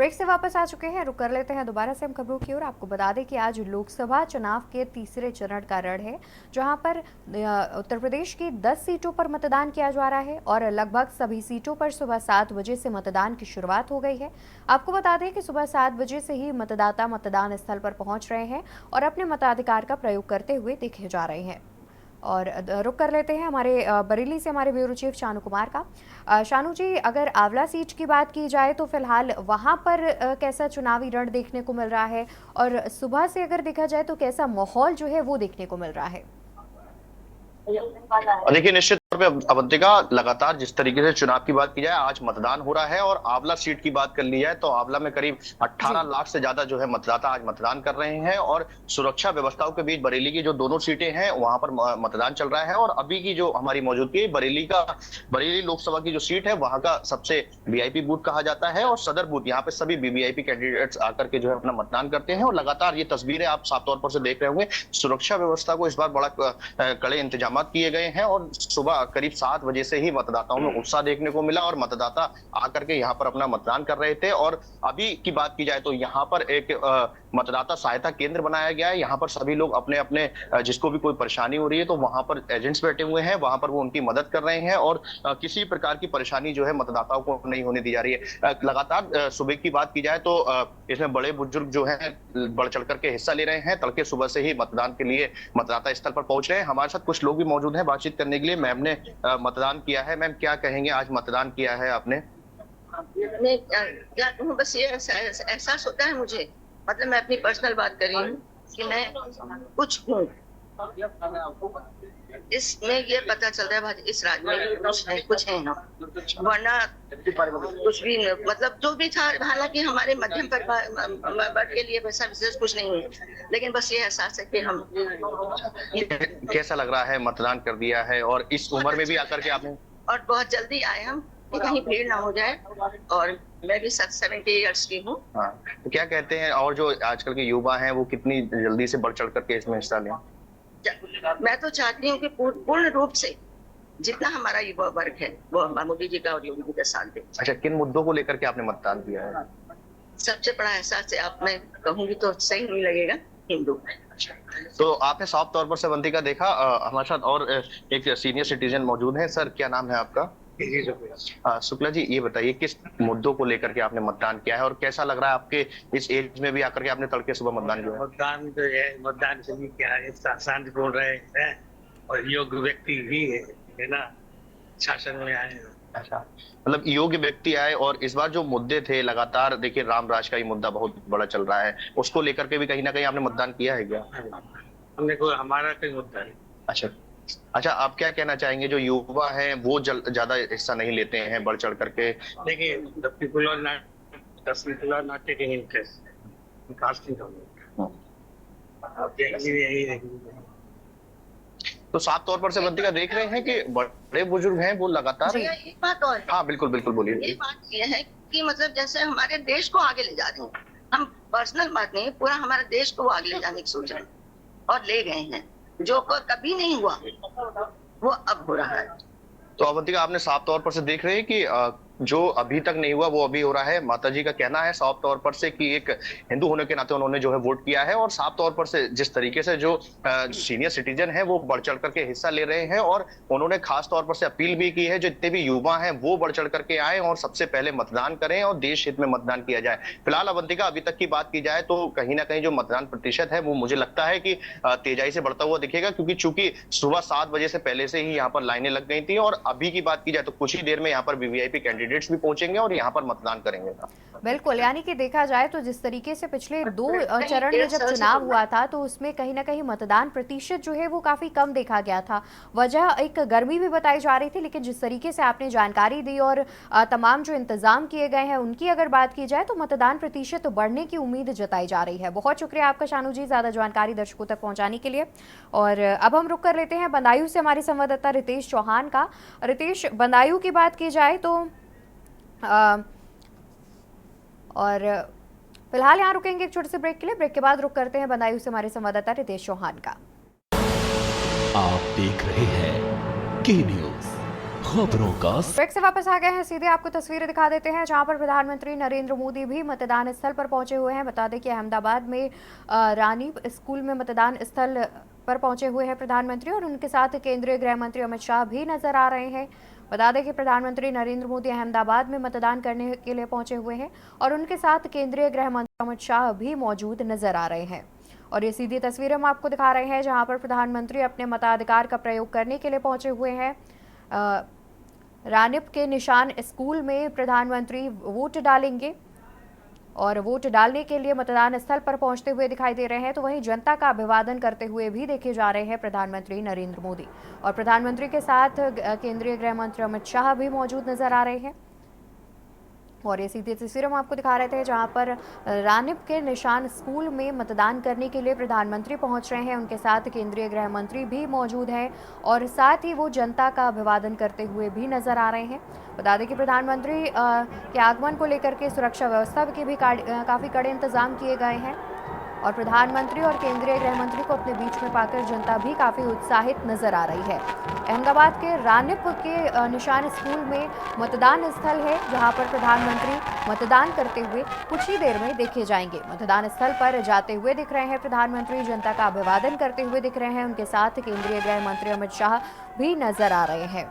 Break से वापस आ चुके हैं। रुक कर लेते हैं दोबारा से हम खबरों की ओर। आपको बता दें कि आज लोकसभा चुनाव के तीसरे चरण का रण है, जहां पर उत्तर प्रदेश की 10 सीटों पर मतदान किया जा रहा है और लगभग सभी सीटों पर सुबह 7 बजे से मतदान की शुरुआत हो गई है। आपको बता दें कि सुबह 7 बजे से ही मतदाता मतदान स्थल पर पहुंच रहे हैं और अपने मताधिकार का प्रयोग करते हुए देखे जा रहे हैं। और रुक कर लेते हैं हमारे बरेली से हमारे ब्यूरो चीफ शानू कुमार का। शानू जी, अगर आंवला सीट की बात की जाए तो फिलहाल वहां पर कैसा चुनावी रण देखने को मिल रहा है, और सुबह से अगर देखा जाए तो कैसा माहौल जो है वो देखने को मिल रहा है? देखिए, निश्चित तौर पे अवंतिका, लगातार जिस तरीके से चुनाव की बात की जाए, आज मतदान हो रहा है। और आंवला सीट की बात कर ली जाए तो आंवला में करीब 18 लाख से ज्यादा जो है मतदाता आज मतदान कर रहे हैं। और सुरक्षा व्यवस्थाओं के बीच बरेली की जो दोनों सीटें हैं वहां पर मतदान चल रहा है। और अभी की जो हमारी मौजूदगी बरेली लोकसभा की जो सीट है वहां का सबसे वीआईपी बूथ कहा जाता है और सदर बूथ, यहाँ पे सभी वीवीआईपी कैंडिडेट्स आकर के जो है अपना मतदान करते हैं। और लगातार ये तस्वीरें आप साफ तौर पर से देख रहे होंगे। सुरक्षा व्यवस्था को इस बार बड़ा कड़े इंतजाम किए गए हैं और सुबह करीब 7 बजे से ही मतदाताओं में उत्साह देखने को मिला और मतदाता आकर के यहाँ पर अपना मतदान कर रहे थे। और अभी की बात की जाए तो यहाँ पर एक मतदाता सहायता केंद्र बनाया गया है। यहाँ पर सभी लोग अपने अपने जिसको भी कोई परेशानी हो रही है तो वहां पर एजेंट्स बैठे हुए हैं, वहां पर वो उनकी मदद कर रहे हैं और किसी प्रकार की परेशानी जो है मतदाताओं को नहीं होने दी जा रही है। लगातार सुबह की बात की जाए तो इसमें बड़े बुजुर्ग जो है बढ़ चढ़ करके हिस्सा ले रहे हैं। तड़के सुबह से ही मतदान के लिए मतदाता स्थल पर पहुंच रहे हैं। हमारे साथ कुछ लोग भी मौजूद हैं बातचीत करने के लिए। मैम ने मतदान किया है। मैम, क्या कहेंगे, आज मतदान किया है आपने? मैं क्या कहूँ, बस ये एहसास होता है मुझे, मतलब मैं अपनी पर्सनल बात कर रही हूँ कि मैं कुछ हूँ। इसमें ये पता चलता है भाई इस राज्य में कुछ है ना, वरना कुछ भी मतलब जो भी था। हालांकि हमारे मध्यम वर्ग के लिए वैसा विशेष कुछ नहीं है, लेकिन बस ये एहसास है कि हम। कैसा लग रहा है, मतदान कर दिया है और इस उम्र में भी आकर के आपने? और बहुत जल्दी आए हम कि कहीं भीड़ ना हो जाए। और मैं भी 70 इयर्स की हूँ। हाँ, तो क्या कहते हैं, और जो आजकल के युवा हैं वो कितनी जल्दी से बढ़ चढ़ करके इसमें हिस्सा लें? मैं तो चाहती हूँ कि पूर्ण रूप से जितना हमारा युवा वर्ग है वो मोदी जी का और योगी जी का साथ दे। अच्छा, किन मुद्दों को लेकर के आपने मतदान किया है? सबसे बड़ा एहसास है, आप मैं कहूंगी तो सही नहीं लगेगा, हिंदू। तो आपने साफ तौर पर से अवंतिका देखा। हमारे साथ और एक सीनियर सिटीजन मौजूद है। सर, क्या नाम है आपका? शुक्ला जी, ये बताइए किस मुद्दों को लेकर के आपने मतदान किया है और कैसा लग रहा है आपके इस एज में भी आकर के आपने तड़के सुबह मतदान किया? मतदान तो है, मतदान से भी क्या है, शांतिपूर्ण रहे हैं और योग्य व्यक्ति भी है ना, शासन में आए। अच्छा, मतलब योग्य व्यक्ति आए। और इस बार जो मुद्दे थे, लगातार देखिए राम राज का ही मुद्दा बहुत बड़ा चल रहा है, उसको लेकर के भी कहीं ना कहीं आपने मतदान किया है क्या? हमने कोई हमारा कोई मुद्दा नहीं। अच्छा, आप क्या कहना चाहेंगे, जो युवा हैं वो ज्यादा हिस्सा नहीं लेते हैं बढ़ चढ़ करके? देखिए, the people are not taking interest in casting government. अब यही तो साफ तौर पर से अवंतिका देख रहे हैं कि बड़े बुजुर्ग हैं वो लगातार। एक बात और, हाँ बिल्कुल बिल्कुल, बोलिए। ये बात ये है कि मतलब जैसे हमारे देश को आगे ले जा रहे हैं, हम पर्सनल बात नहीं, पूरा हमारे देश को आगे ले जाने की सोच रहे हैं और ले गए हैं। जो कभी नहीं हुआ वो अब हो रहा है। तो अवंतिका, आपने साफ तौर पर से देख रहे हैं कि जो अभी तक नहीं हुआ वो अभी हो रहा है। माता जी का कहना है साफ तौर पर से कि एक हिंदू होने के नाते उन्होंने जो है वोट किया है। और साफ तौर पर से जिस तरीके से जो सीनियर सिटीजन है वो बढ़ चढ़ करके हिस्सा ले रहे हैं और उन्होंने खास तौर पर से अपील भी की है जितने भी युवा हैं वो बढ़ चढ़ करके आए और सबसे पहले मतदान करें और देश हित में मतदान किया जाए। फिलहाल अवंतिका, अभी तक की बात की जाए तो कहीं ना कहीं जो मतदान प्रतिशत है वो मुझे लगता है कि तेजाई से बढ़ता हुआ दिखेगा, क्योंकि चूंकि सुबह 7 बजे से पहले से ही यहाँ पर लाइनें लग गई थी। और अभी की बात की जाए तो कुछ ही देर में यहाँ पर वीवीआईपी कैंडिडेट्स भी पहुंचेंगे और यहाँ पर मतदान करेंगे। बिल्कुल, यानी कि देखा जाए तो जिस तरीके से पिछले 2 चरण में जब चुनाव हुआ था तो उसमें कहीं ना कहीं मतदान प्रतिशत जो है वो काफी कम देखा गया था। वजह एक गर्मी भी बताई जा रही थी, लेकिन जिस तरीके से आपने जानकारी दी और तमाम जो इंतजाम किए गए हैं उनकी अगर बात की जाए तो मतदान प्रतिशत बढ़ने की उम्मीद जताई जा रही है। बहुत शुक्रिया आपका शानू जी, ज्यादा जानकारी दर्शकों तक पहुंचाने के लिए। और अब हम रुक कर लेते हैं बदायूं से हमारे संवाददाता रितेश चौहान का। रितेश, बदायूं की बात की जाए तो और फिलहाल यहाँ रुकेंगे एक छोटे से ब्रेक के लिए। ब्रेक के बाद रुक करते हैं बदायूं से हमारे संवाददाता रितेश चौहान का। आप देख रहे हैं के न्यूज, खबरों का ब्रेक से वापस आ गए हैं। सीधे आपको तस्वीरें दिखा देते हैं जहां पर प्रधानमंत्री नरेंद्र मोदी भी मतदान स्थल पर पहुंचे हुए हैं। बता दें कि अहमदाबाद में रानी स्कूल में मतदान स्थल पर पहुंचे हुए हैं प्रधानमंत्री और उनके साथ केंद्रीय गृह मंत्री अमित शाह भी नजर आ रहे हैं। बता दें कि प्रधानमंत्री नरेंद्र मोदी अहमदाबाद में मतदान करने के लिए पहुंचे हुए हैं और उनके साथ केंद्रीय गृह मंत्री अमित शाह भी मौजूद नजर आ रहे हैं। और ये सीधी तस्वीरें हम आपको दिखा रहे हैं जहां पर प्रधानमंत्री अपने मताधिकार का प्रयोग करने के लिए पहुंचे हुए हैं। रानिप के निशान स्कूल में प्रधानमंत्री वोट डालेंगे और वोट डालने के लिए मतदान स्थल पर पहुंचते हुए दिखाई दे रहे हैं। तो वहीं जनता का अभिवादन करते हुए भी देखे जा रहे हैं प्रधानमंत्री नरेंद्र मोदी और प्रधानमंत्री के साथ केंद्रीय गृह मंत्री अमित शाह भी मौजूद नजर आ रहे हैं। और ये सीधी तस्वीरें हम आपको दिखा रहे थे जहां पर रानिप के निशान स्कूल में मतदान करने के लिए प्रधानमंत्री पहुंच रहे हैं। उनके साथ केंद्रीय गृह मंत्री भी मौजूद हैं और साथ ही वो जनता का अभिवादन करते हुए भी नजर आ रहे हैं। बता दें कि प्रधानमंत्री के आगमन को लेकर के सुरक्षा व्यवस्था के भी काफ़ी कड़े इंतजाम किए गए हैं और प्रधानमंत्री और केंद्रीय गृह मंत्री को अपने बीच में पाकर जनता भी काफ़ी उत्साहित नजर आ रही है। अहमदाबाद के रानिप के निशान स्कूल में मतदान स्थल है जहां पर प्रधानमंत्री मतदान करते हुए कुछ ही देर में देखे जाएंगे। मतदान स्थल पर जाते हुए दिख रहे हैं प्रधानमंत्री, जनता का अभिवादन करते हुए दिख रहे हैं। उनके साथ केंद्रीय गृह मंत्री अमित शाह भी नजर आ रहे हैं।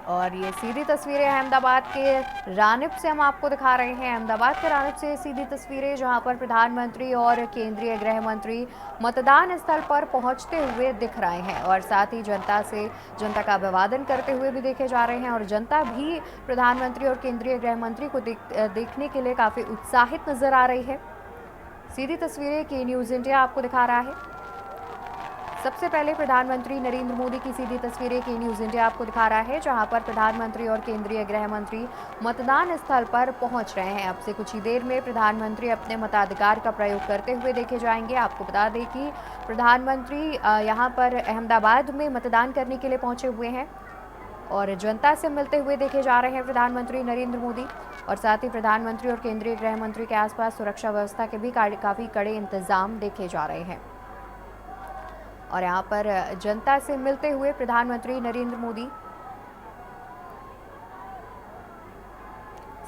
और ये सीधी तस्वीरें अहमदाबाद के रानिप से हम आपको दिखा रहे हैं। अहमदाबाद के रानिप से सीधी तस्वीरें जहां पर प्रधानमंत्री और केंद्रीय गृह मंत्री मतदान स्थल पर पहुंचते हुए दिख रहे हैं और साथ ही जनता का अभिवादन करते हुए भी देखे जा रहे हैं और जनता भी प्रधानमंत्री और केंद्रीय गृह मंत्री को देखने के लिए काफ़ी उत्साहित नजर आ रही है। सीधी तस्वीरें के न्यूज़ इंडिया आपको दिखा रहा है। सबसे पहले प्रधानमंत्री नरेंद्र मोदी की सीधी तस्वीरें के न्यूज़ इंडिया आपको दिखा रहा है जहां पर प्रधानमंत्री और केंद्रीय गृह मंत्री मतदान स्थल पर पहुंच रहे हैं। अब से कुछ ही देर में प्रधानमंत्री अपने मताधिकार का प्रयोग करते हुए देखे जाएंगे। आपको बता दें कि प्रधानमंत्री यहां पर अहमदाबाद में मतदान करने के लिए पहुंचे हुए हैं और जनता से मिलते हुए देखे जा रहे हैं प्रधानमंत्री नरेंद्र मोदी और साथ ही प्रधानमंत्री और केंद्रीय गृह मंत्री के आसपास सुरक्षा व्यवस्था के भी काफ़ी कड़े इंतजाम देखे जा रहे हैं। और यहाँ पर जनता से मिलते हुए प्रधानमंत्री नरेंद्र मोदी।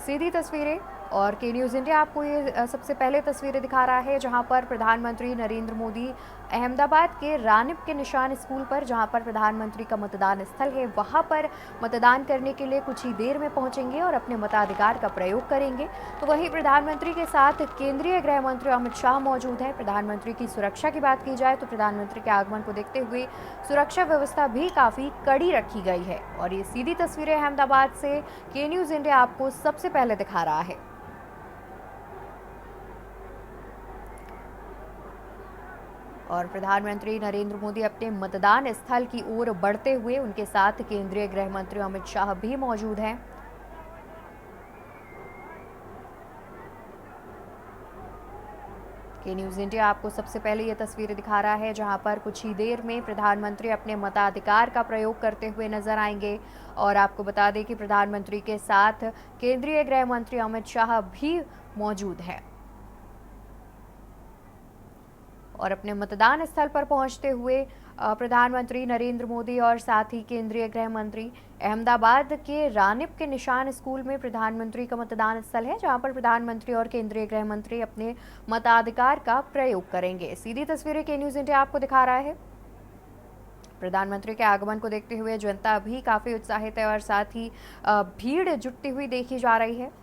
सीधी तस्वीरें और के न्यूज़ इंडिया आपको ये सबसे पहले तस्वीरें दिखा रहा है जहां पर प्रधानमंत्री नरेंद्र मोदी अहमदाबाद के रानिप के निशान स्कूल पर, जहां पर प्रधानमंत्री का मतदान स्थल है, वहां पर मतदान करने के लिए कुछ ही देर में पहुंचेंगे और अपने मताधिकार का प्रयोग करेंगे। तो वहीं प्रधानमंत्री के साथ केंद्रीय गृह मंत्री अमित शाह मौजूद हैं। प्रधानमंत्री की सुरक्षा की बात की जाए तो प्रधानमंत्री के आगमन को देखते हुए सुरक्षा व्यवस्था भी काफ़ी कड़ी रखी गई है। और ये सीधी तस्वीरें अहमदाबाद से के न्यूज़ इंडिया आपको सबसे पहले दिखा रहा है। और प्रधानमंत्री नरेंद्र मोदी अपने मतदान स्थल की ओर बढ़ते हुए उनके साथ केंद्रीय गृह मंत्री अमित शाह भी मौजूद हैं। के न्यूज़ इंडिया आपको सबसे पहले ये तस्वीरें दिखा रहा है जहां पर कुछ ही देर में प्रधानमंत्री अपने मताधिकार का प्रयोग करते हुए नजर आएंगे। और आपको बता दें कि प्रधानमंत्री के साथ केंद्रीय गृह मंत्री अमित शाह भी मौजूद हैं और अपने मतदान स्थल पर पहुंचते हुए प्रधानमंत्री नरेंद्र मोदी और साथ ही केंद्रीय गृह मंत्री अहमदाबाद के रानिप के निशान स्कूल में प्रधानमंत्री का मतदान स्थल है जहां पर प्रधानमंत्री और केंद्रीय गृह मंत्री अपने मताधिकार का प्रयोग करेंगे। सीधी तस्वीरें के न्यूज़ इंडिया आपको दिखा रहा है। प्रधानमंत्री के आगमन को देखते हुए जनता भी काफ़ी उत्साहित है और साथ ही भीड़ जुटती हुई देखी जा रही है।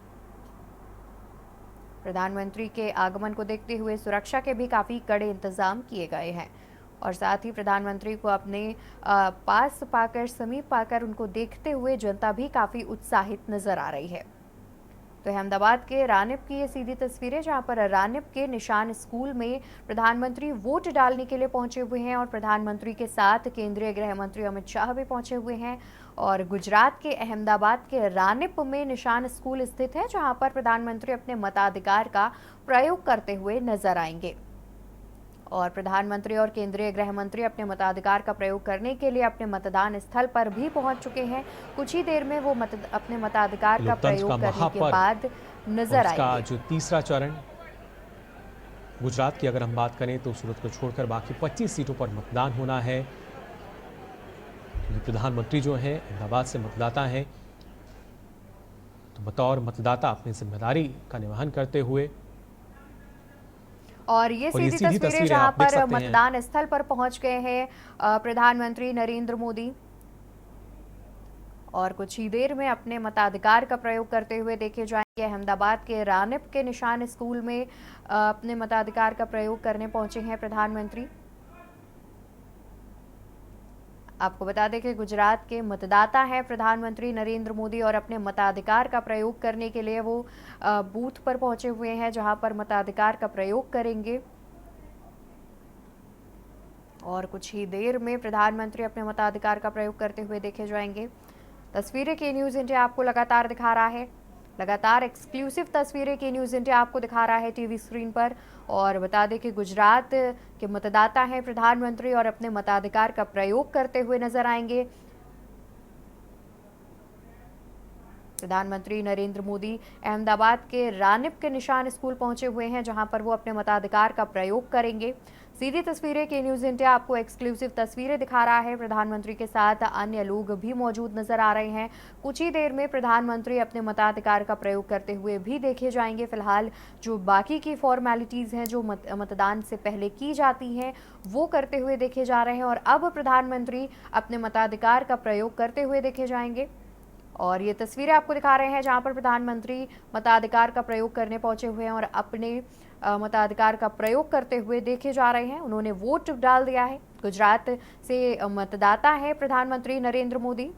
प्रधानमंत्री के आगमन को देखते हुए सुरक्षा के भी काफ़ी कड़े इंतजाम किए गए हैं और साथ ही प्रधानमंत्री को अपने पास पाकर, समीप पाकर उनको देखते हुए जनता भी काफ़ी उत्साहित नजर आ रही है। तो अहमदाबाद के रानिप की ये सीधी तस्वीरें जहां पर रानिप के निशान स्कूल में प्रधानमंत्री वोट डालने के लिए पहुंचे हुए हैं और प्रधानमंत्री के साथ केंद्रीय गृह मंत्री अमित शाह भी पहुंचे हुए हैं। और गुजरात के अहमदाबाद के रानिप में निशान स्कूल स्थित है जहां पर प्रधानमंत्री अपने मताधिकार का प्रयोग करते हुए नजर आएंगे और प्रधानमंत्री और केंद्रीय गृह मंत्री अपने मताधिकार का प्रयोग करने के लिए अपने मतदान स्थल पर भी पहुंच चुके हैं। कुछ ही देर में वो अपने मताधिकार का प्रयोग करने के बाद नजर आएंगे। जो तीसरा चरण गुजरात की अगर हम बात करें तो सूरत को छोड़कर बाकी 25 सीटों पर मतदान होना है। क्योंकि प्रधानमंत्री जो हैं अहमदाबाद से मतदाता हैं, तो बतौर मतदाता अपनी जिम्मेदारी का निर्वहन करते हुए और ये सीधी तस्वीरें जहां आप देख पर सकते हैं। मतदान स्थल पर पहुंच गए हैं प्रधानमंत्री नरेंद्र मोदी और कुछ ही देर में अपने मताधिकार का प्रयोग करते हुए देखे जाएंगे। अहमदाबाद के रानिप के निशान स्कूल में अपने मताधिकार का प्रयोग करने पहुंचे हैं प्रधानमंत्री। आपको बता दें कि गुजरात के मतदाता हैं प्रधानमंत्री नरेंद्र मोदी और अपने मताधिकार का प्रयोग करने के लिए वो बूथ पर पहुंचे हुए हैं जहां पर मताधिकार का प्रयोग करेंगे और कुछ ही देर में प्रधानमंत्री अपने मताधिकार का प्रयोग करते हुए देखे जाएंगे। तस्वीरें के न्यूज़ इंडिया आपको लगातार दिखा रहा है, लगातार एक्सक्लूसिव तस्वीरें के न्यूज़ इंडिया आपको दिखा रहा है टीवी स्क्रीन पर। और बता दें कि गुजरात के मतदाता हैं प्रधानमंत्री और अपने मताधिकार का प्रयोग करते हुए नजर आएंगे। प्रधानमंत्री नरेंद्र मोदी अहमदाबाद के रानिप के निशान स्कूल पहुंचे हुए हैं जहां पर वो अपने मताधिकार का प्रयोग करेंगे। सीधी तस्वीरें के न्यूज़ इंडिया आपको एक्सक्लूसिव तस्वीरें दिखा रहा है। प्रधानमंत्री के साथ अन्य लोग भी मौजूद नजर आ रहे हैं। कुछ ही देर में प्रधानमंत्री अपने मताधिकार का प्रयोग करते हुए भी देखे जाएंगे। फिलहाल जो बाकी की फॉर्मेलिटीज़ हैं जो मतदान से पहले की जाती हैं वो करते हुए देखे जा रहे हैं और अब प्रधानमंत्री अपने मताधिकार का प्रयोग करते हुए देखे जाएंगे। और ये तस्वीरें आपको दिखा रहे हैं जहां पर प्रधानमंत्री मताधिकार का प्रयोग करने पहुंचे हुए हैं और अपने मताधिकार का प्रयोग करते हुए देखे जा रहे हैं। उन्होंने वोट डाल दिया है। गुजरात से मतदाता है प्रधानमंत्री नरेंद्र मोदी।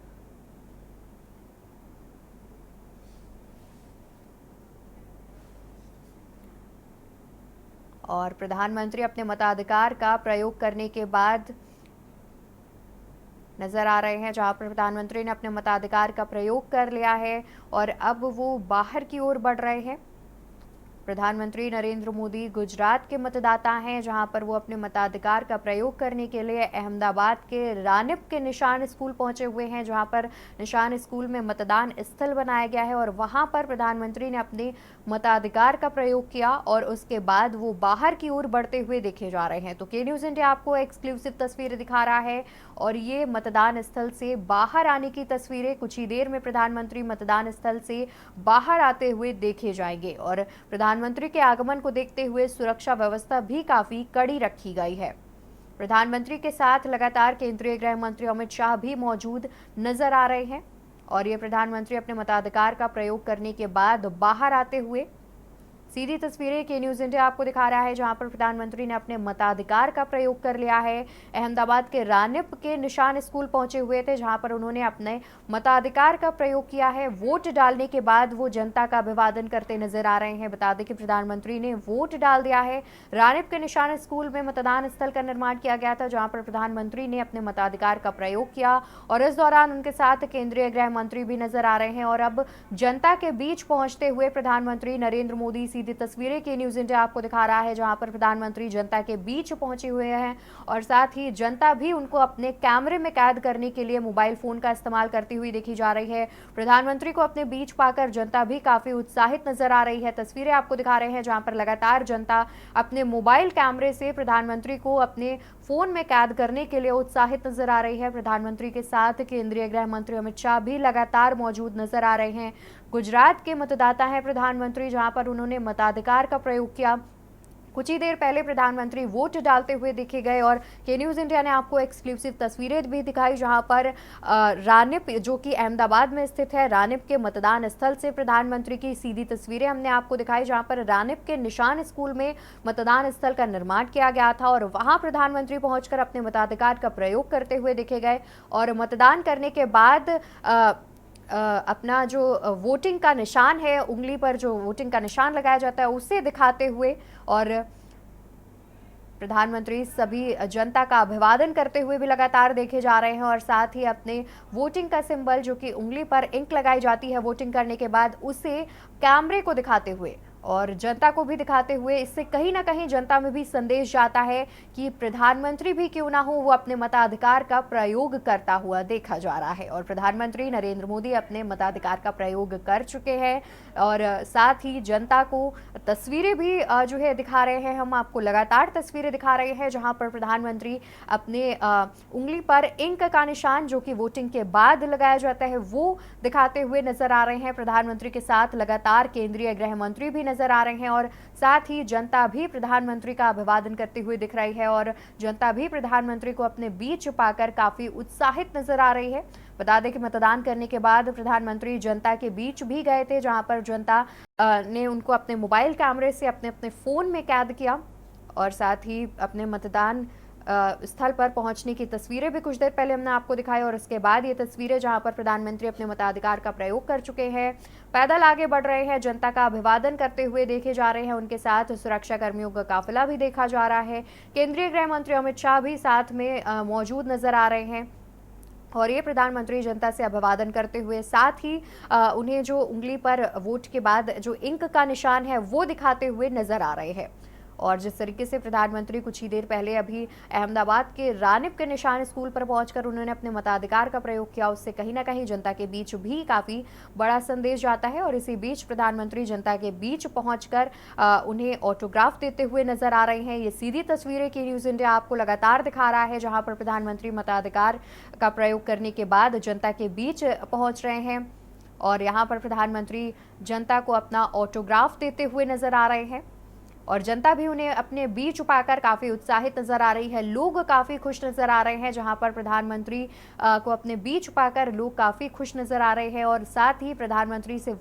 और प्रधानमंत्री अपने मताधिकार का प्रयोग करने के बाद नजर आ रहे हैं जहां पर प्रधानमंत्री ने अपने मताधिकार का प्रयोग कर लिया है और अब वो बाहर की ओर बढ़ रहे हैं। प्रधानमंत्री नरेंद्र मोदी गुजरात के मतदाता हैं जहां पर वो अपने मताधिकार का प्रयोग करने के लिए अहमदाबाद के रानिप के निशान स्कूल पहुंचे हुए हैं जहां पर निशान स्कूल में मतदान स्थल बनाया गया है और वहां पर प्रधानमंत्री ने अपने मताधिकार का प्रयोग किया और उसके बाद वो बाहर की ओर बढ़ते हुए देखे जा रहे हैं। तो के न्यूज़ इंडिया आपको एक्सक्लूसिव तस्वीरें दिखा रहा है और ये मतदान स्थल से बाहर आने की तस्वीरें। कुछ ही देर में प्रधानमंत्री मतदान स्थल से बाहर आते हुए देखे जाएंगे और प्रधानमंत्री के आगमन को देखते हुए सुरक्षा व्यवस्था भी काफी कड़ी रखी गई है। प्रधानमंत्री के साथ लगातार केंद्रीय गृह मंत्री अमित शाह भी मौजूद नजर आ रहे हैं और ये प्रधानमंत्री अपने मताधिकार का प्रयोग करने के बाद बाहर आते हुए सीधी तस्वीरें के न्यूज़ इंडिया आपको दिखा रहा है जहां पर प्रधानमंत्री ने अपने मताधिकार का प्रयोग कर लिया है। अहमदाबाद के रानिप के निशान स्कूल पहुंचे हुए थे जहां पर उन्होंने अपने मताधिकार का प्रयोग किया है। वोट डालने के बाद वो जनता का अभिवादन करते नजर आ रहे हैं। बता दें कि प्रधानमंत्री ने वोट डाल दिया है। रानिप के निशान स्कूल में मतदान स्थल का निर्माण किया गया था जहाँ पर प्रधानमंत्री ने अपने मताधिकार का प्रयोग किया और इस दौरान उनके साथ केंद्रीय गृह मंत्री भी नजर आ रहे हैं और अब जनता के बीच पहुंचते हुए प्रधानमंत्री नरेंद्र मोदी सीधी तस्वीरें के न्यूज़ इंडिया आपको दिखा रहा है जहां पर प्रधानमंत्री जनता के बीच पहुंचे हुए हैं और साथ ही जनता भी उनको अपने कैमरे में कैद करने के लिए मोबाइल फोन का इस्तेमाल करती हुई देखी जा रही है। प्रधानमंत्री को अपने बीच पाकर जनता भी काफी उत्साहित नजर आ रही है। तस्वीरें आपको दिखा रहे हैं जहां पर लगातार जनता अपने मोबाइल कैमरे से प्रधानमंत्री को अपने फोन में कैद करने के लिए उत्साहित नजर आ रही है। प्रधानमंत्री के साथ केंद्रीय गृह मंत्री अमित शाह भी लगातार मौजूद नजर आ रहे हैं। गुजरात के मतदाता हैं प्रधानमंत्री जहां पर उन्होंने मताधिकार का प्रयोग किया। कुछ ही देर पहले प्रधानमंत्री वोट डालते हुए देखे गए और के न्यूज़ इंडिया ने आपको एक्सक्लूसिव तस्वीरें भी दिखाई जहां पर रानिप जो कि अहमदाबाद में स्थित है, रानिप के मतदान स्थल से प्रधानमंत्री की सीधी तस्वीरें हमने आपको दिखाई जहां पर रानिप के निशान स्कूल में मतदान स्थल का निर्माण किया गया था और वहां प्रधानमंत्री पहुंचकर अपने मताधिकार का प्रयोग करते हुए देखे गए और मतदान करने के बाद अपना जो वोटिंग का निशान है, उंगली पर जो वोटिंग का निशान लगाया जाता है उसे दिखाते हुए और प्रधानमंत्री सभी जनता का अभिवादन करते हुए भी लगातार देखे जा रहे हैं और साथ ही अपने वोटिंग का सिंबल जो कि उंगली पर इंक लगाई जाती है वोटिंग करने के बाद उसे कैमरे को दिखाते हुए और जनता को भी दिखाते हुए इससे कहीं ना कहीं जनता में भी संदेश जाता है कि प्रधानमंत्री भी क्यों ना हो वो अपने मताधिकार का प्रयोग करता हुआ देखा जा रहा है। और प्रधानमंत्री नरेंद्र मोदी अपने मताधिकार का प्रयोग कर चुके हैं और साथ ही जनता को तस्वीरें भी जो है दिखा रहे हैं। हम आपको लगातार तस्वीरें दिखा रहे हैं जहां पर प्रधानमंत्री अपने उंगली पर इंक का निशान जो कि वोटिंग के बाद लगाया जाता है वो दिखाते हुए नजर आ रहे हैं। प्रधानमंत्री के साथ लगातार केंद्रीय गृह मंत्री भी नजर आ रहे हैं और साथ ही जनता भी प्रधानमंत्री का अभिवादन करती हुई दिख रही है और जनता भी प्रधानमंत्री को अपने बीच पाकर काफी उत्साहित नजर आ रही है। बता दें कि मतदान करने के बाद प्रधानमंत्री जनता के बीच भी गए थे जहां पर जनता ने उनको अपने मोबाइल कैमरे से अपने अपने फोन में कैद किया और साथ ही अपने मतदान स्थल पर पहुंचने की तस्वीरें भी कुछ देर पहले हमने आपको दिखाई और उसके बाद ये तस्वीरें जहां पर प्रधानमंत्री अपने मताधिकार का प्रयोग कर चुके हैं, पैदल आगे बढ़ रहे हैं, जनता का अभिवादन करते हुए देखे जा रहे हैं। उनके साथ सुरक्षा कर्मियों का काफिला भी देखा जा रहा है। केंद्रीय गृह मंत्री अमित शाह भी साथ में मौजूद नजर आ रहे हैं और ये प्रधानमंत्री जनता से अभिवादन करते हुए साथ ही उन्हें जो उंगली पर वोट के बाद जो इंक का निशान है वो दिखाते हुए नजर आ रहे हैं। और जिस तरीके से प्रधानमंत्री कुछ ही देर पहले अभी अहमदाबाद के रानिप के निशान स्कूल पर पहुंचकर उन्होंने अपने मताधिकार का प्रयोग किया, उससे कहीं ना कहीं जनता के बीच भी काफी बड़ा संदेश जाता है। और इसी बीच प्रधानमंत्री जनता के बीच पहुंचकर उन्हें ऑटोग्राफ देते हुए नजर आ रहे हैं। ये सीधी तस्वीरें की न्यूज इंडिया आपको लगातार दिखा रहा है जहां पर प्रधानमंत्री मताधिकार का प्रयोग करने के बाद जनता के बीच पहुंच रहे हैं और यहाँ पर प्रधानमंत्री जनता को अपना ऑटोग्राफ देते हुए नजर आ रहे हैं और जनता भी उन्हें अपने बीच पाकर काफी उत्साहित नजर आ रही है। लोग काफी खुश नजर आ रहे हैं जहां पर प्रधानमंत्री को अपने बीच पाकर लोग काफी खुश नजर आ रहे हैं और साथ ही प्रधानमंत्री से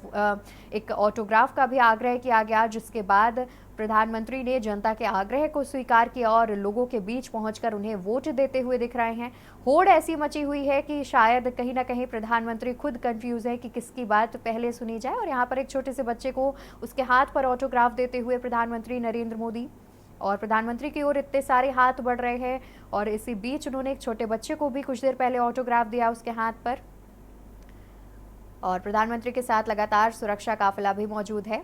एक ऑटोग्राफ का भी आग्रह किया गया जिसके बाद प्रधानमंत्री ने जनता के आग्रह को स्वीकार किया और लोगों के बीच पहुंचकर उन्हें वोट देते हुए दिख रहे हैं। होड़ ऐसी मची हुई है कि शायद कहीं ना कहीं प्रधानमंत्री खुद कंफ्यूज है कि किसकी बात पहले सुनी जाए। और यहाँ पर एक छोटे से बच्चे को उसके हाथ पर ऑटोग्राफ देते हुए प्रधानमंत्री नरेंद्र मोदी और प्रधानमंत्री की ओर इतने सारे हाथ बढ़ रहे हैं और इसी बीच उन्होंने एक छोटे बच्चे को भी कुछ देर पहले ऑटोग्राफ दिया उसके हाथ पर। और प्रधानमंत्री के साथ लगातार सुरक्षा काफिला भी मौजूद है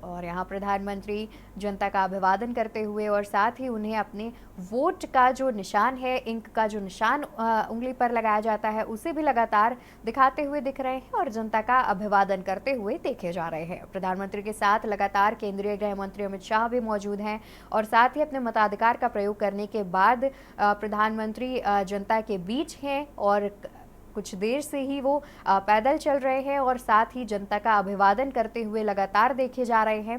और यहाँ प्रधानमंत्री जनता का अभिवादन करते हुए और साथ ही उन्हें अपने वोट का जो निशान है, इंक का जो निशान उंगली पर लगाया जाता है उसे भी लगातार दिखाते हुए दिख रहे हैं और जनता का अभिवादन करते हुए देखे जा रहे हैं। प्रधानमंत्री के साथ लगातार केंद्रीय गृह मंत्री अमित शाह भी मौजूद हैं और साथ ही अपने मताधिकार का प्रयोग करने के बाद प्रधानमंत्री जनता के बीच हैं और कुछ देर से ही वो पैदल चल रहे हैं और साथ ही जनता का अभिवादन करते हुए लगातार देखे जा रहे हैं।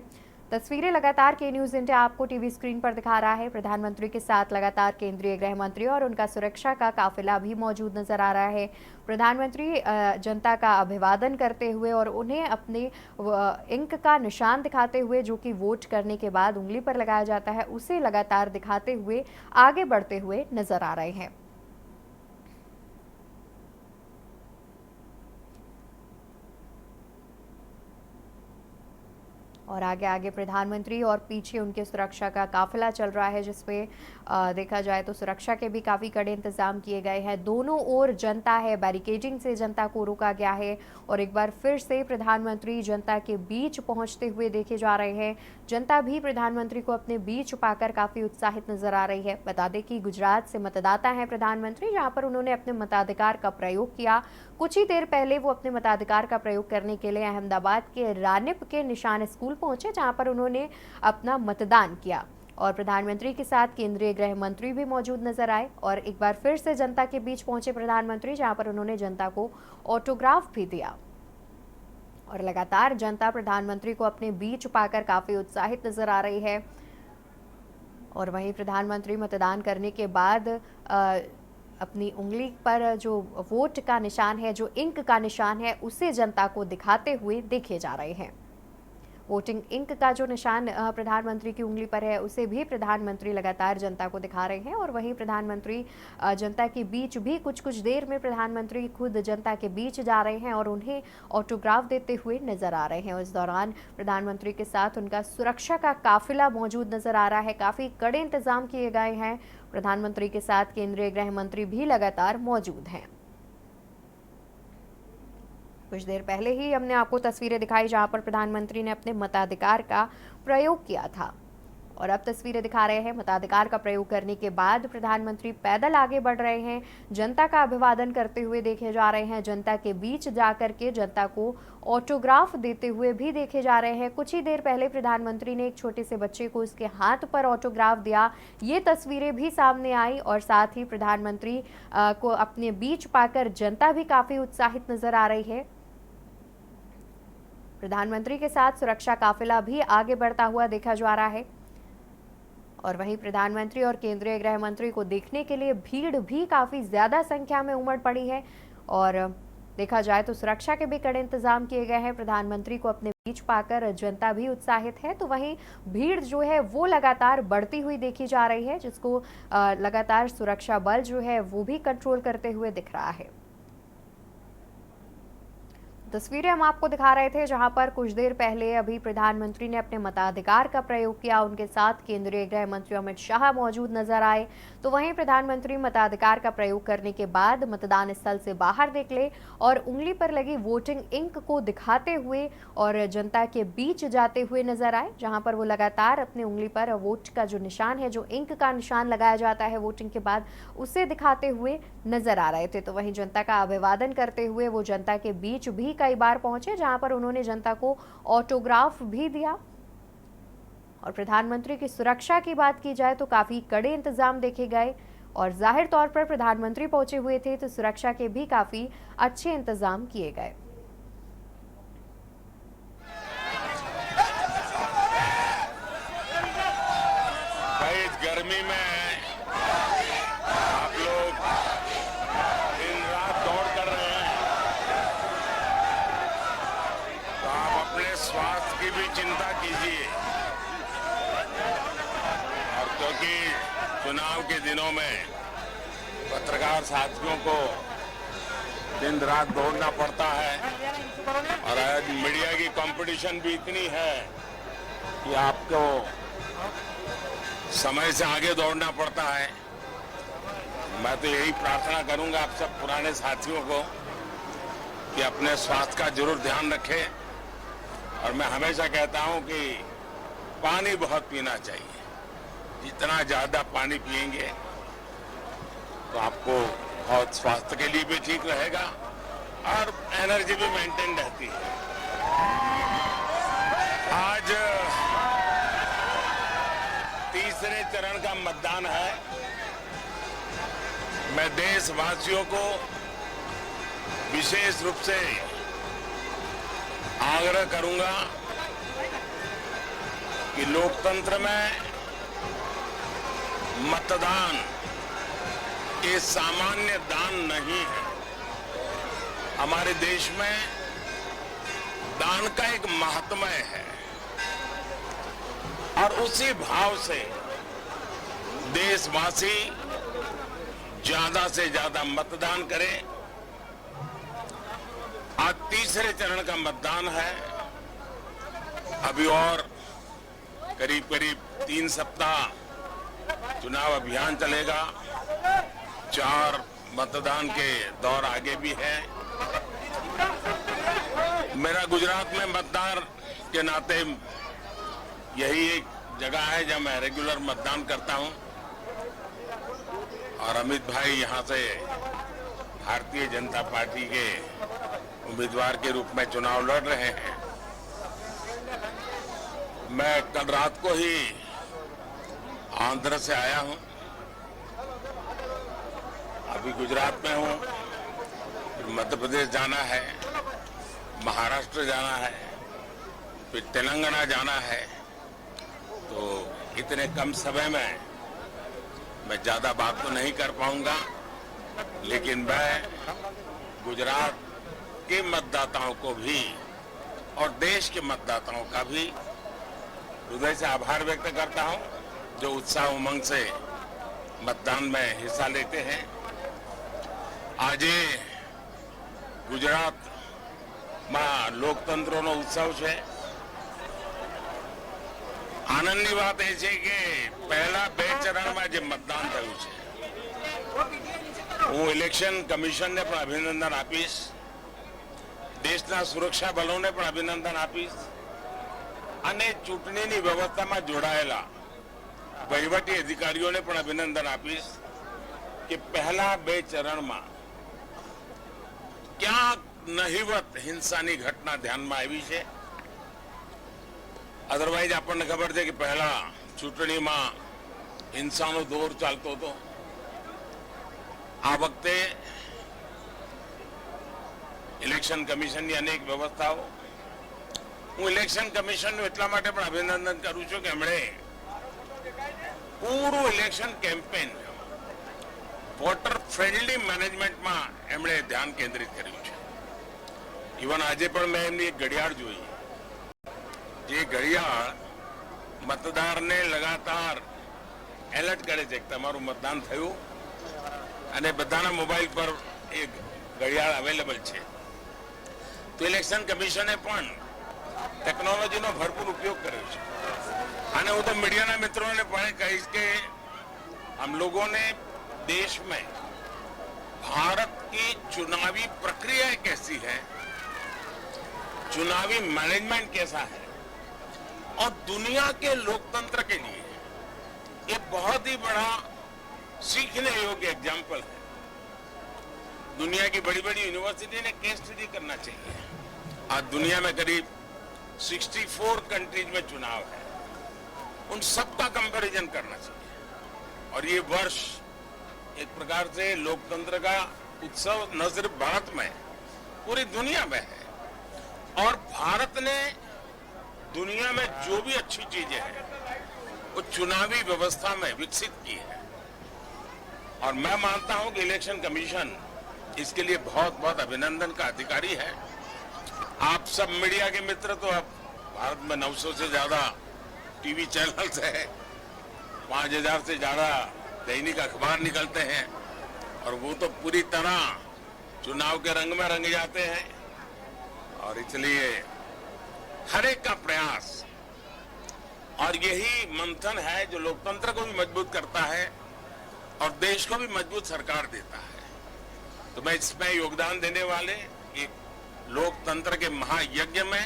तस्वीरें लगातार के न्यूज इंडिया आपको टीवी स्क्रीन पर दिखा रहा है। प्रधानमंत्री के साथ लगातार केंद्रीय गृह मंत्री और उनका सुरक्षा का काफिला भी मौजूद नजर आ रहा है। प्रधानमंत्री जनता का अभिवादन करते हुए और उन्हें अपने इंक का निशान दिखाते हुए जो कि वोट करने के बाद उंगली पर लगाया जाता है उसे लगातार दिखाते हुए आगे बढ़ते हुए नजर आ रहे हैं। और आगे आगे प्रधानमंत्री और पीछे उनके सुरक्षा का काफिला चल रहा है जिसमें देखा जाए तो सुरक्षा के भी काफ़ी कड़े इंतजाम किए गए हैं। दोनों ओर जनता है, बैरिकेडिंग से जनता को रोका गया है और एक बार फिर से प्रधानमंत्री जनता के बीच पहुंचते हुए देखे जा रहे हैं। जनता भी प्रधानमंत्री को अपने बीच पाकर काफ़ी उत्साहित नजर आ रही है। बता दें कि गुजरात से मतदाता हैं प्रधानमंत्री, जहाँ पर उन्होंने अपने मताधिकार का प्रयोग किया। कुछ ही देर पहले वो अपने मताधिकार का प्रयोग करने के लिए अहमदाबाद के रानिप के निशान स्कूल पहुंचे जहां पर उन्होंने अपना मतदान किया और प्रधानमंत्री के साथ केंद्रीय गृह मंत्री भी मौजूद नजर आए और एक बार फिर से जनता के बीच पहुंचे प्रधानमंत्री जहां पर उन्होंने जनता को ऑटोग्राफ भी दिया और लगातार जनता प्रधानमंत्री को अपने बीच पाकर काफी उत्साहित नजर आ रही है। और वहीं प्रधानमंत्री मतदान करने के बाद अपनी उंगली पर जो वोट का निशान है, जो इंक का निशान है, उसे जनता को दिखाते हुए देखे जा रहे हैं। वोटिंग इंक का जो निशान प्रधानमंत्री की उंगली पर है उसे भी प्रधानमंत्री लगातार जनता को दिखा रहे हैं और वहीं प्रधानमंत्री जनता के बीच भी कुछ देर में प्रधानमंत्री खुद जनता के बीच जा रहे हैं और उन्हें ऑटोग्राफ देते हुए नजर आ रहे हैं। इस दौरान प्रधानमंत्री के साथ उनका सुरक्षा का काफिला मौजूद नजर आ रहा है। काफ़ी कड़े इंतजाम किए गए हैं। प्रधानमंत्री के साथ केंद्रीय गृह मंत्री भी लगातार मौजूद हैं। कुछ देर पहले ही हमने आपको तस्वीरें दिखाई जहां पर प्रधानमंत्री ने अपने मताधिकार का प्रयोग किया था और अब तस्वीरें दिखा रहे हैं मताधिकार का प्रयोग करने के बाद प्रधानमंत्री पैदल आगे बढ़ रहे हैं, जनता का अभिवादन करते हुए देखे जा रहे हैं, जनता के बीच जाकर के जनता को ऑटोग्राफ देते हुए भी देखे जा रहे हैं। कुछ ही देर पहले प्रधानमंत्री ने एक छोटे से बच्चे को उसके हाथ पर ऑटोग्राफ दिया, ये तस्वीरें भी सामने आई और साथ ही प्रधानमंत्री को अपने बीच पाकर जनता भी काफी उत्साहित नजर आ रही है। प्रधानमंत्री के साथ सुरक्षा काफिला भी आगे बढ़ता हुआ देखा जा रहा है और वहीं प्रधानमंत्री और केंद्रीय गृह मंत्री को देखने के लिए भीड़ भी काफी ज्यादा संख्या में उमड़ पड़ी है और देखा जाए तो सुरक्षा के भी कड़े इंतजाम किए गए हैं। प्रधानमंत्री को अपने बीच पाकर जनता भी उत्साहित है, तो वहीं भीड़ जो है वो लगातार बढ़ती हुई देखी जा रही है, जिसको लगातार सुरक्षा बल जो है वो भी कंट्रोल करते हुए दिख रहा है। तस्वीरें हम आपको दिखा रहे थे जहां पर कुछ देर पहले अभी प्रधानमंत्री ने अपने मताधिकार का प्रयोग किया, उनके साथ केंद्रीय गृह मंत्री अमित शाह मौजूद नजर आए। तो वहीं प्रधानमंत्री मताधिकार का प्रयोग करने के बाद मतदान स्थल से बाहर निकले और उंगली पर लगी वोटिंग इंक को दिखाते हुए और जनता के बीच जाते हुए नजर आए, जहां पर वो लगातार अपनी उंगली पर वोट का जो निशान है, जो इंक का निशान लगाया जाता है वोटिंग के बाद, उसे दिखाते हुए नजर आ रहे थे। तो वहीं जनता का अभिवादन करते हुए वो जनता के बीच भी कई बार पहुंचे, जहां पर उन्होंने जनता को ऑटोग्राफ भी दिया। और प्रधानमंत्री की सुरक्षा की बात की जाए तो काफी कड़े इंतजाम देखे गए और जाहिर तौर पर प्रधानमंत्री पहुंचे हुए थे, तो सुरक्षा के भी काफी अच्छे इंतजाम किए गए। गर्मी में आप लोग दिन रात दौड़ कर रहे हैं, तो आप अपने स्वास्थ्य की भी चिंता कीजिए। और क्योंकि चुनाव के दिनों में पत्रकार साथियों को दिन रात दौड़ना पड़ता है और आज मीडिया की कंपटीशन भी इतनी है कि आपको समय से आगे दौड़ना पड़ता है। मैं तो यही प्रार्थना करूंगा आप सब पुराने साथियों को कि अपने स्वास्थ्य का जरूर ध्यान रखें। और मैं हमेशा कहता हूं कि पानी बहुत पीना चाहिए, जितना ज्यादा पानी पिएंगे तो आपको बहुत स्वास्थ्य के लिए भी ठीक रहेगा और एनर्जी भी मेंटेन रहती है। आज तीसरे चरण का मतदान है। मैं देशवासियों को विशेष रूप से आग्रह करूंगा कि लोकतंत्र में मतदान ये सामान्य दान नहीं है। हमारे देश में दान का एक महात्म्य है और उसी भाव से देशवासी ज्यादा से ज्यादा मतदान करें। आज तीसरे चरण का मतदान है। अभी और करीब करीब 3 सप्ताह चुनाव अभियान चलेगा। 4 मतदान के दौर आगे भी है। मेरा गुजरात में मतदान के नाते यही एक जगह है जहां मैं रेगुलर मतदान करता हूं और अमित भाई यहां से भारतीय जनता पार्टी के उम्मीदवार के रूप में चुनाव लड़ रहे हैं। मैं कल रात को ही आंध्र से आया हूं, अभी गुजरात में हूं, फिर मध्य प्रदेश जाना है, महाराष्ट्र जाना है, फिर तेलंगाना जाना है। तो इतने कम समय में मैं ज्यादा बात तो नहीं कर पाऊंगा, लेकिन मैं गुजरात के मतदाताओं को भी और देश के मतदाताओं का भी हृदय से आभार व्यक्त करता हूं, जो उत्साह उमंग से मतदान में हिस्सा लेते हैं। आज ગુજરાતમાં લોકતંત્રનો ઉત્સવ છે। આનંદની વાત એ છે કે પહેલા 2 ચરણમાં જે મતદાન થયું છે, હું ઇલેક્શન કમિશનને પણ અભિનંદન આપીશ, દેશના સુરક્ષા બલોને પણ અભિનંદન આપીશ અને ચૂંટણીની વ્યવસ્થામાં જોડાયેલા વહીવટી અધિકારીઓને પણ અભિનંદન આપીશ કે પહેલા 2 ચરણમાં ક્યાંક નહિવત હિંસાની ઘટના ધ્યાનમાં આવી છે. અધરવાઇઝ આપણને ખબર છે કે પહેલા ચૂંટણીમાં હિંસાનો દોર ચાલતો હતો. આ વખતે ઇલેક્શન કમિશનની અનેક વ્યવસ્થાઓ, હું ઇલેક્શન કમિશનનું એટલા માટે પણ અભિનંદન કરું છું કે એમણે પૂરું ઇલેક્શન કેમ્પેન વોટર ફ્રેન્ડલી મેનેજમેન્ટમાં એમણે ધ્યાન કેન્દ્રિત કર્યું છે. ઇવન આજે પણ મેં એમની એક ઘડિયાળ જોઈ, જે ઘડિયાળ મતદારને લગાતાર એલર્ટ કરે છે કે તમારું મતદાન થયું અને બધાના મોબાઈલ પર એ ઘડિયાળ અવેલેબલ છે. તો ઇલેક્શન કમિશને પણ ટેકનોલોજીનો ભરपूर ઉપયોગ કર્યો છે. અને હું તો मीडिया मित्रों ने પણ કહીશ કે हम लोगों ने देश में भारत की चुनावी प्रक्रिया कैसी है, चुनावी मैनेजमेंट कैसा है और दुनिया के लोकतंत्र के लिए ये बहुत ही बड़ा सीखने योग्य एग्जाम्पल है. दुनिया की बड़ी बड़ी यूनिवर्सिटी ने केस स्टडी करना चाहिए. आज दुनिया में करीब 64 कंट्रीज में चुनाव है, उन सबका कंपैरिजन करना चाहिए. और ये वर्ष एक प्रकार से लोकतंत्र का उत्सव न सिर्फ भारत में, पूरी दुनिया में है. और भारत ने दुनिया में जो भी अच्छी चीजें हैं वो चुनावी व्यवस्था में विकसित की है. और मैं मानता हूं कि इलेक्शन कमीशन इसके लिए बहुत बहुत अभिनंदन का अधिकारी है. आप सब मीडिया के मित्र तो अब भारत में 900 से ज्यादा टीवी चैनल्स है, 5000 से ज्यादा दैनिक अखबार निकलते हैं और वो तो पूरी तरह चुनाव के रंग में रंग जाते हैं. और इसलिए हर एक का प्रयास और यही मंथन है जो लोकतंत्र को भी मजबूत करता है और देश को भी मजबूत सरकार देता है. तो मैं इसमें योगदान देने वाले एक लोकतंत्र के महायज्ञ में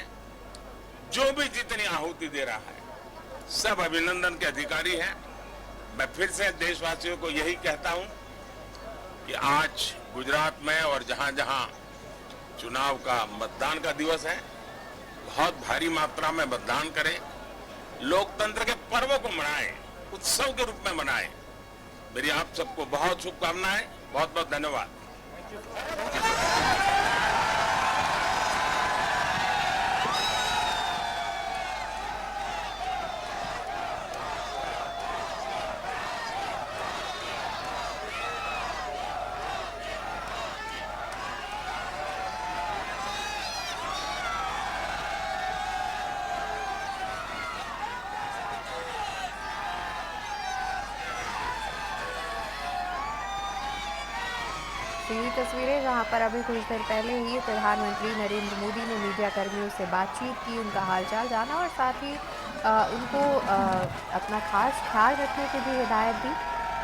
जो भी जितनी आहुति दे रहा है सब अभिनंदन के अधिकारी हैं. मैं फिर से देशवासियों को यही कहता हूं कि आज गुजरात में और जहां जहां चुनाव का मतदान का दिवस है, बहुत भारी मात्रा में मतदान करें, लोकतंत्र के पर्व को मनाएं, उत्सव के रूप में मनाएं. मेरी आप सबको बहुत शुभकामनाएं. बहुत बहुत धन्यवाद. ये तस्वीरें जहां पर अभी कुछ देर पहले ही प्रधानमंत्री नरेंद्र मोदी ने मीडिया कर्मियों से बातचीत की, उनका हालचाल जाना और साथ ही उनको अपना खास ख्याल रखने की भी हिदायत दी.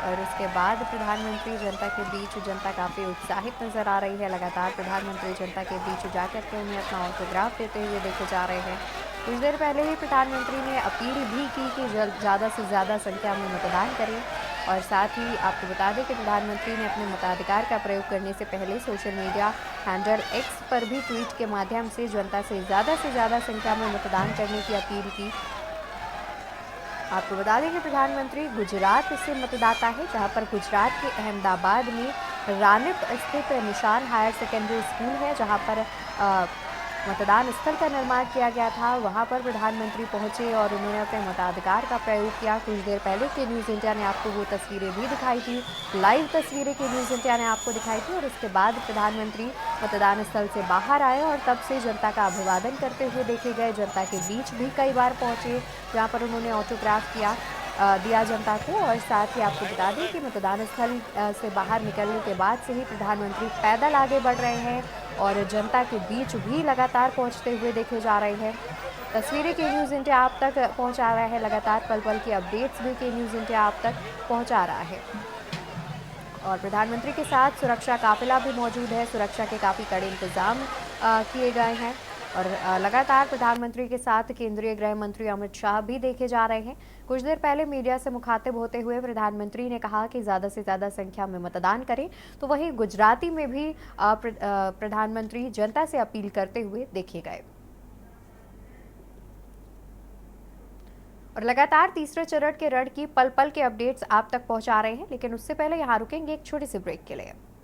और उसके बाद प्रधानमंत्री जनता के बीच, जनता काफ़ी उत्साहित नज़र आ रही है. लगातार प्रधानमंत्री जनता के बीच जाकर के उन्हें अपना ऑटोग्राफ देते हुए देखे जा रहे हैं. कुछ देर पहले ही प्रधानमंत्री ने अपील भी की कि ज़्यादा से ज़्यादा संख्या में मतदान करें. और साथ ही आपको बता दें कि प्रधानमंत्री ने अपने मताधिकार का प्रयोग करने से पहले सोशल मीडिया हैंडल एक्स पर भी ट्वीट के माध्यम से जनता से ज़्यादा संख्या में मतदान करने की अपील की. आपको बता दें कि प्रधानमंत्री गुजरात से मतदाता है, जहां पर गुजरात के अहमदाबाद में रानिप स्थित निशान हायर सेकेंडरी स्कूल है, जहां पर मतदान स्थल का निर्माण किया गया था. वहां पर प्रधानमंत्री पहुंचे और उन्होंने अपने मताधिकार का प्रयोग किया. कुछ देर पहले के न्यूज़ इंडिया ने आपको वो तस्वीरें भी दिखाई थी, लाइव तस्वीरें के न्यूज़ इंडिया ने आपको दिखाई थी. और उसके बाद प्रधानमंत्री मतदान स्थल से बाहर आए और तब से जनता का अभिवादन करते हुए देखे गए. जनता के बीच भी कई बार पहुँचे, जहाँ पर उन्होंने ऑटोग्राफ दिया जनता को. और साथ ही आपको बता दें कि मतदान स्थल से बाहर निकलने के बाद से ही प्रधानमंत्री पैदल आगे बढ़ रहे हैं और जनता के बीच भी लगातार पहुंचते हुए देखे जा रहे हैं. तस्वीरें के न्यूज़ इंडिया आप तक पहुंचा रहा है, लगातार पल पल की अपडेट्स भी के न्यूज़ इंडिया आप तक पहुंचा रहा है. और प्रधानमंत्री के साथ सुरक्षा काफिला भी मौजूद है। सुरक्षा के काफ़ी कड़े इंतजाम किए गए हैं और लगातार प्रधानमंत्री के साथ केंद्रीय गृह मंत्री अमित शाह भी देखे जा रहे हैं। कुछ देर पहले मीडिया से मुखातिब होते हुए प्रधानमंत्री ने कहा कि ज़्यादा से ज़्यादा संख्या में मतदान करें। तो वहीं गुजराती में भी प्रधानमंत्री जनता से अपील करते हुए देखे गए। और लगातार तीसरे चरण के रण की पल पल के अपडेट्स आप तक पहुंचा रहे हैं, लेकिन उससे पहले यहाँ रुकेंगे एक छोटे से ब्रेक के लिए।